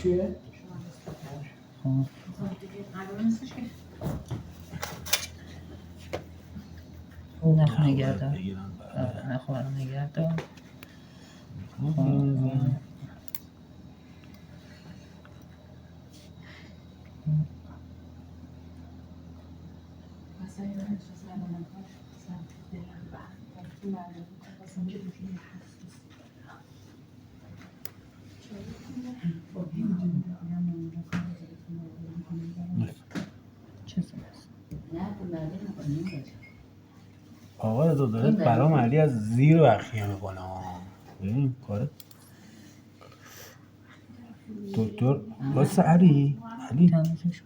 چیه؟ نخ نگردار نخواه نگردار آقا رضا داره برام علی از زیر بخیه میکنه. ببین کاره دکتر واسه علی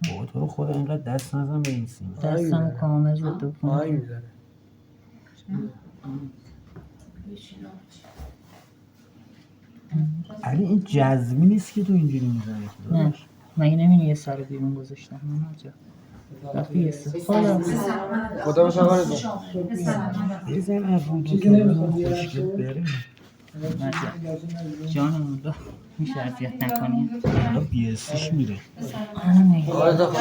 بابا تو رو خدا اینقدر دست نزن به این سیم. دستم کامل رو دو آهی میزنه. علی این جزمی نیست که تو اینجوری میزنی. نه مگه نمی‌بینی یه سر بیرون گذاشتم من آجا وقتی یه سر خدا بسه آقا رضا. بزن افرودی که بزن خوشگل بره. جانم الله میشه اذیت نکنی حالا بیسیش میره. آقا رضا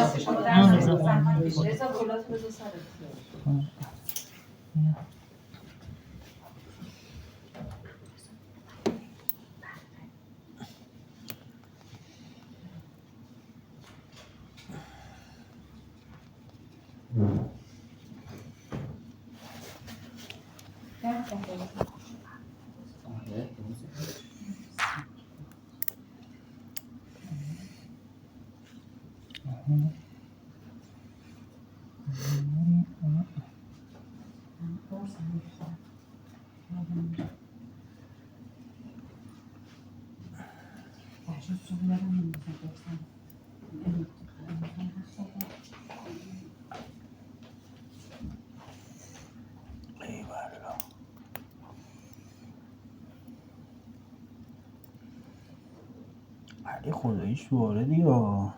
علی خداییش وارد یا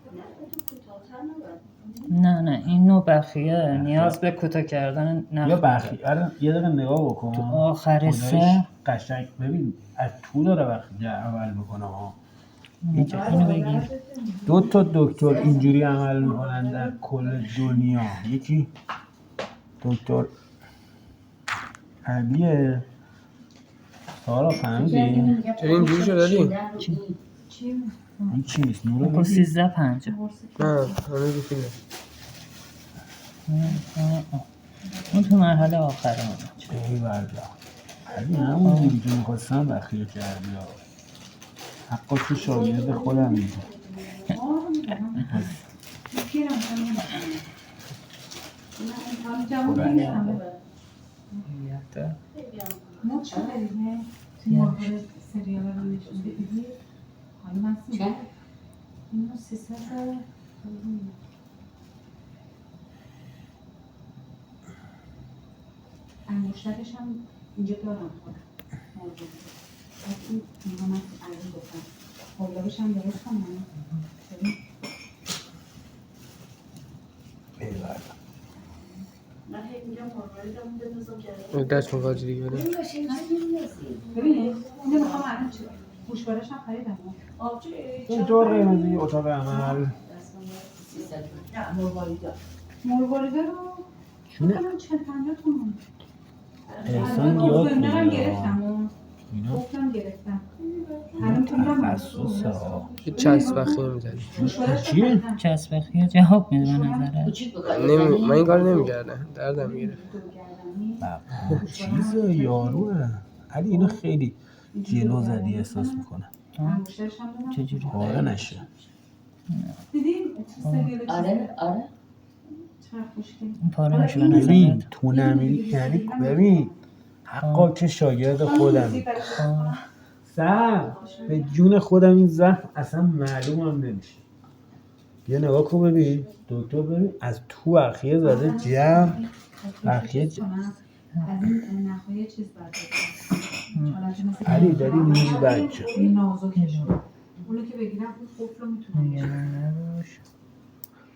نه این نوع بخیه نیاز به کوتاه کردن نه یا بخیه یه دقیقه نگاه بکن تو آخر خداییش سه قشنگ ببین از تو داره وقتی عمل میکنه ها. اینو بگیر دو تا دکتر اینجوری عمل میکنن در کل دنیا. یکی دکتر علیه سارا فهمیدی؟ چرا اینجوری شد علی؟ این چیست؟ نورو با 13-5 نه هنوز فیلم اون تو مرحله آخره ای والله علی همون جوری که میخواستم بخیه کردی ها. حقا تو شاگرد خودم میگم. انگشترش هم اینجا دارم خودم موجود این اینها من عرضی گفتم قلابش هم درست کنم ببین ایوالله من هی میگم مارگاریتمون بندازم که دست مقاجی دیگه بده ببینید اینو میخوام الان چه گوشوارش هم خریدم دکتر قیمزی اتاق عمل مرواریده رو چونه؟ کنم 40-50 تومن احسان یاد هم میده گرفتم اینا گفتم گرفتم تخصصه ها. یه چسب بخیه میزنی چیه؟ چسبخیه جواب میده به نظره من این کار نمیکردم دردم میگرفت چیزه یاروه علی اینو خیلی جلو زدی احساس میکنه چجوری؟ پاره نشه آره این پاره میشه به ببین نظرت تو نمیری یعنی ببین حقا که شاگرد خودم سر به جون خودم این زخم اصلا معلومم نمیشه. یه نگاه کن ببین دکتر ببین از تو بخیه زده جمع بخیه جمع از این نخواهی چیز علی داری میری بچه این نازکش اونو که بگیرم اون قفل رو میتونم نباش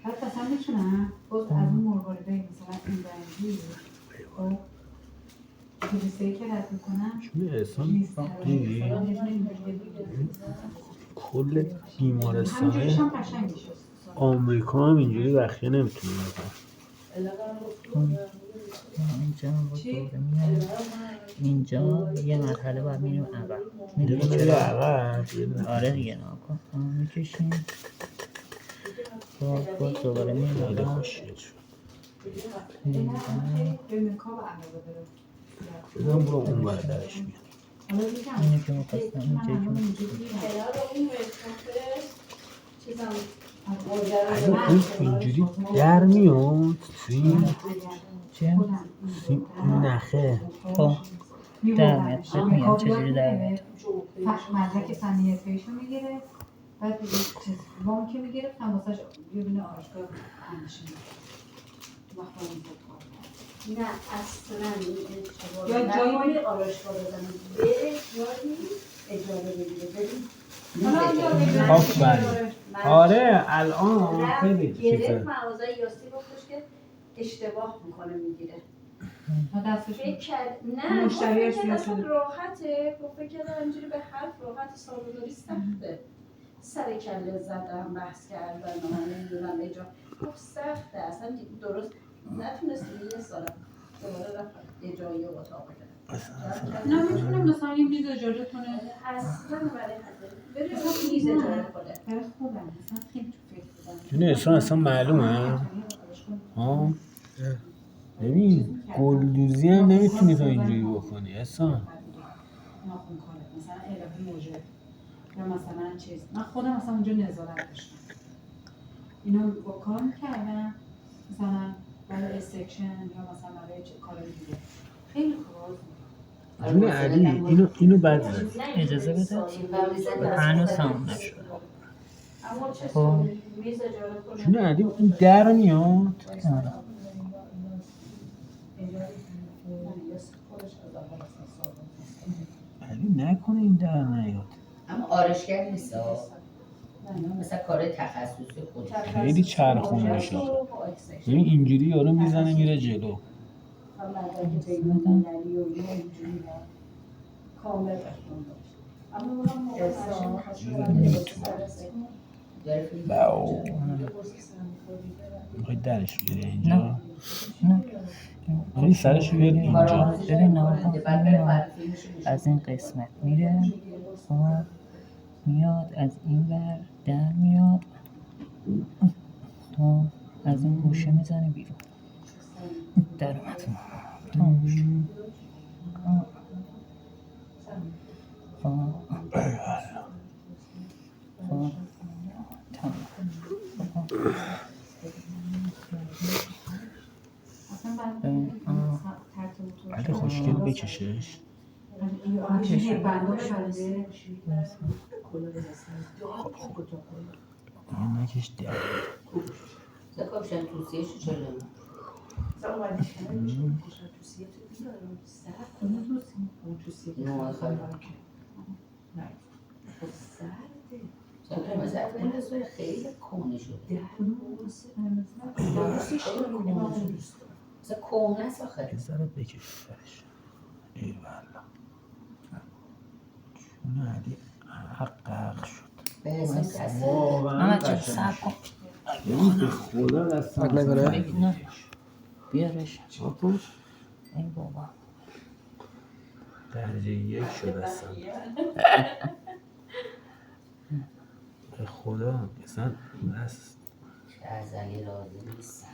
حتی اصلا میتونم باز از اون مرواریده مثلا این رنگی خب کلیسه‌ای که رد میکنم چون احسان دیدی کل همینجوریش بیمارستانه هم قشنگ میشه. آمریکا هم اینجوری بخیه نمیتونه بکنه. اینجا هم با دوره میاد. اینجا یه مرحله باید میریم عقب. میدونی میره چرا؟ عقب. آره دیگه ناکن میکشیم باز دوباره میریم خیلی عقب. خوشگل شد. این هم خیلی به نکاب علاوه داره. بزن برو اون ور درش میاد. حالا میگم اینه که مخواستم اینجا که اگه این اینجوری در میاد چیه؟ این نخه خب در میاد بهت میگم چجوری در میاد. مدرک فنی حرفه‌ایشو میگیره بعد دیگه چیز وام که میگرفت هم واسش یه دونه آرایشگاه همشون وقتا اون بود نه اصلا یا اجبار جایی نکنی آرایشگاه بزنی بره جایی اجاره بگیره ببین آفرین. آره الان خیلی گرفت چیزه. مغازه یاسی گفتش که اشتباه میکنه میگیره دستش فکر کرد نه مشتریاش فکر کرد اصلا بیاد. راحته گفت فکر کرد همینجوری به حرف راحت سالوداری سخته سر کله زدم بحث کردن و نمیدونم اجا گفت سخته اصلا درست نتونست یه سال دوباره رفت یه جایی اتاق بگیره نه میتونه مثلا یه میز اجاره کنه اصلا برای بره میز اجاره کنه برای خودم مثلا خیلی تو فکر بودم جونه اصلا معلومه ها. ببین گلدوزی هم نمیتونی تو اینجوری بکنی اصلا. ناخون کاره مثلا الهی موجه یا مثلا چیز من خودم مثلا اونجا نظارت داشتم اینو با کار میکردم مثلا برای استکشن یا مثلا برای کار دیگه خیلی خوب جون علی اینو بد زد. اجازه بده هنوز تموم نشد. اما چه خب میز اجاره کنه جون علی این در میاد. آره. علی نکنه این در نیاد. اما آرشگر نیست مثلا کار تخصصی خودش خیلی چرخونده شد. ببین اینجوری یارو میزنه میره جلو. کامل اما اونم باو میخوای درش بیاری اینجا؟ نه نه میخوای سرش بیاری اینجا؟ ببین نه از این قسمت میره خب میاد از این ور در میاد خب از این گوشه میزنه بیرون در اومد تموم شد. خب خب تموم. علی خوشگل بکشش. این نکش در. زکابشن توسیه شو چلو نه خواهی زکابشن خیلی کونه شده مثلا کونه است آخه یه ذره بکش سرش. ای والا جون علی حق شد. به حساب کسی محمد جان صبر کن ببین به خدا دستم حق نکنه. نه بیارش آپوش ای بابا درجه 1 شد اصلا. به خدا اصلا دست ازلی راضی نیستم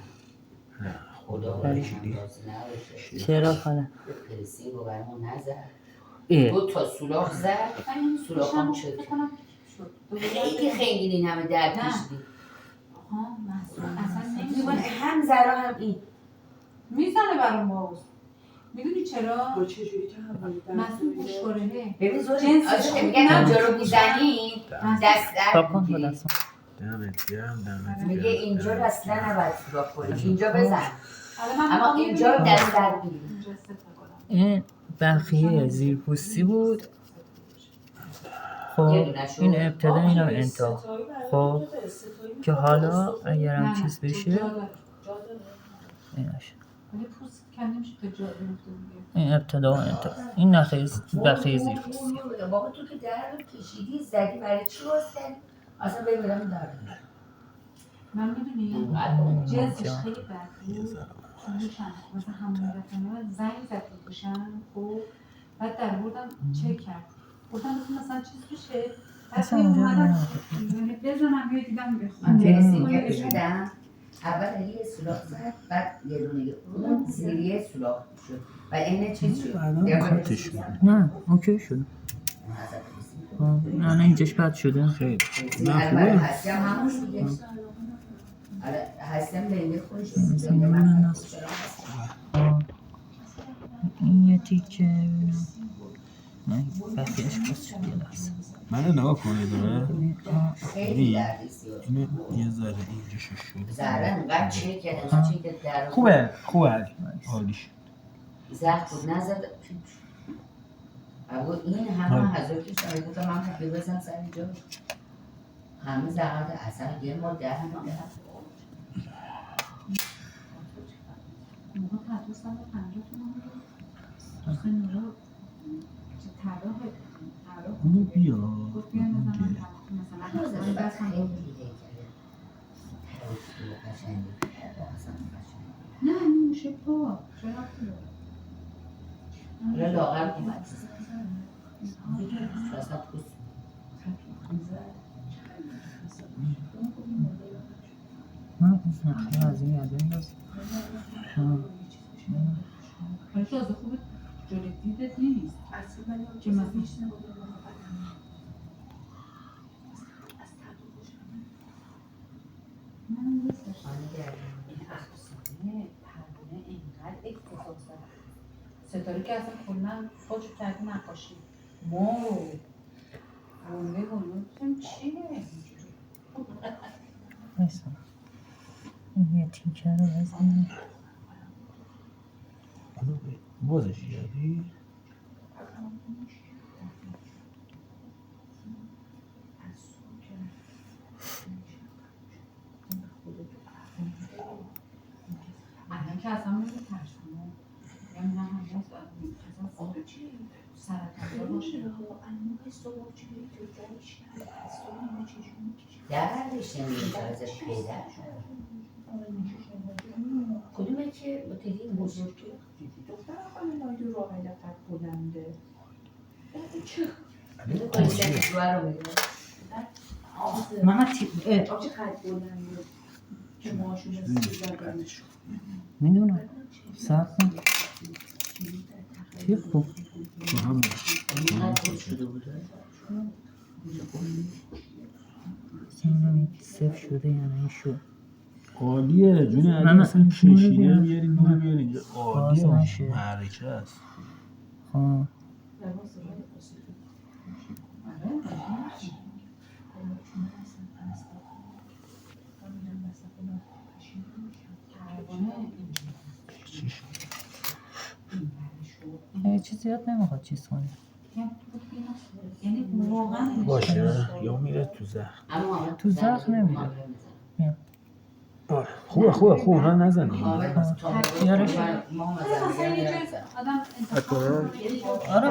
نه خدا خدا راضی وکیلی. نباشه چرا خاله پرسی رو برمون نزد اه 2 تا سولاخ زد سولاخ هم چک خیلی خیلی این همه درد کشیدی اصلا میگن هم زرا هم این میزنه برام باز میدونی چرا؟ با چه جوری که هم مسئول گوشوارهه ببین زوری جنسش آجا که خوب میگن نه. اینجا رو میزنی دست تا درد کن با میگیری دستم دمت گرم دمت گرم. میگه اینجا رو اصلا نباید سوراخ کنی اینجا بزن حالا من اما میخوام اینجا رو ببینم. دست درد میگیری اینجا استفاده کنم. این بخیه زیرپوستی بود یه خب دونشو این ابتدا اینم انتها خب که حالا اگرم چیز بشه جا داره. ایناش ولی پوست کنده میشه تا جا بیفته دیگه. این ابتدا و انتها. این نخه زیر پوستی. بابا تو که در رو کشیدی زدی برای چی باز کردی؟ اصلا بمیرم در من میدونی جنسش خیلی بد بود. گوشم مثلا همون رفتنه زنگ زد به گوشم خب بعد در بردم چک کرد گفتم مثلا چیز بشه بعد اصلا می اونجا اومدم بزنم یه دیدم من بخونم تلسینگه کشیدم اول یه سولاخ زد بعد یه دونه اون زیریه سولاخ شد و اینه چیز شد بعدا کاتش بود. نه اوکی شد. نه اینجاش بد شده. خیلی نه خوبه. هستی هم همون دیگه آره هستی هم لنگه خودش سینه من نست. این یه تیکه ببینم. نه بقیهش باز شد یه لحظه. منو نگاه کنید خیلی دردی زیاد اینو یه ذره اینجا شد. زهره انقدر چه کرد در خوبه علی عالی شد. زخم بود نزد اگه این همه حضرت شده گفتم من خب بزن سر اینجا همه زحمت اصلا یه ما در همه موقع پتو 150 تومن بود اصلا نورا چه طراح اونو بیا گفت بیان مثلا بس هم خیلی دیگه قشنگی نه این میشه پا چرا حالا لاغر اومد اصلا پوست نه نخه از این باز. ولی تازه خوبه جلوی دیدت نیست که مثلا من دوست داشتم این اختصاصی پروانه اینقدر اختصاص داره ستاره که اصلا کلن خودشو کرده نقاشی ما گنده گفتم چیه نیست. این یه تیکه رو بزنیم. اونو بازش کردی؟ الان که اصلا نمی ترسونه یعنی نه هم باز اصلا سرطان باشه دردش نمیشه ازش پیدا کدومه که بطری بزرگی دختر آقای نایدو رو آقای لفت بلنده اینو کنیده که رو میگه محمد آبچه قد بلنده که ماشون زده میدونم سب کن چی خوب تو هم اینقدر شده بوده اینو صفر شده یا نه این شد عالیه جون علی من اصلا نور کشیده بیارم. بیاری نور بیاری اینجا باز عالیه نشه. معرکه است خب چیزی یاد نمیخواد چیز کنی یعنی واقعا باشه یا میره تو زخم اما تو زخم نمیره. آره خوبه نه نزنی یارش مثلا یه جای آدم حتما آره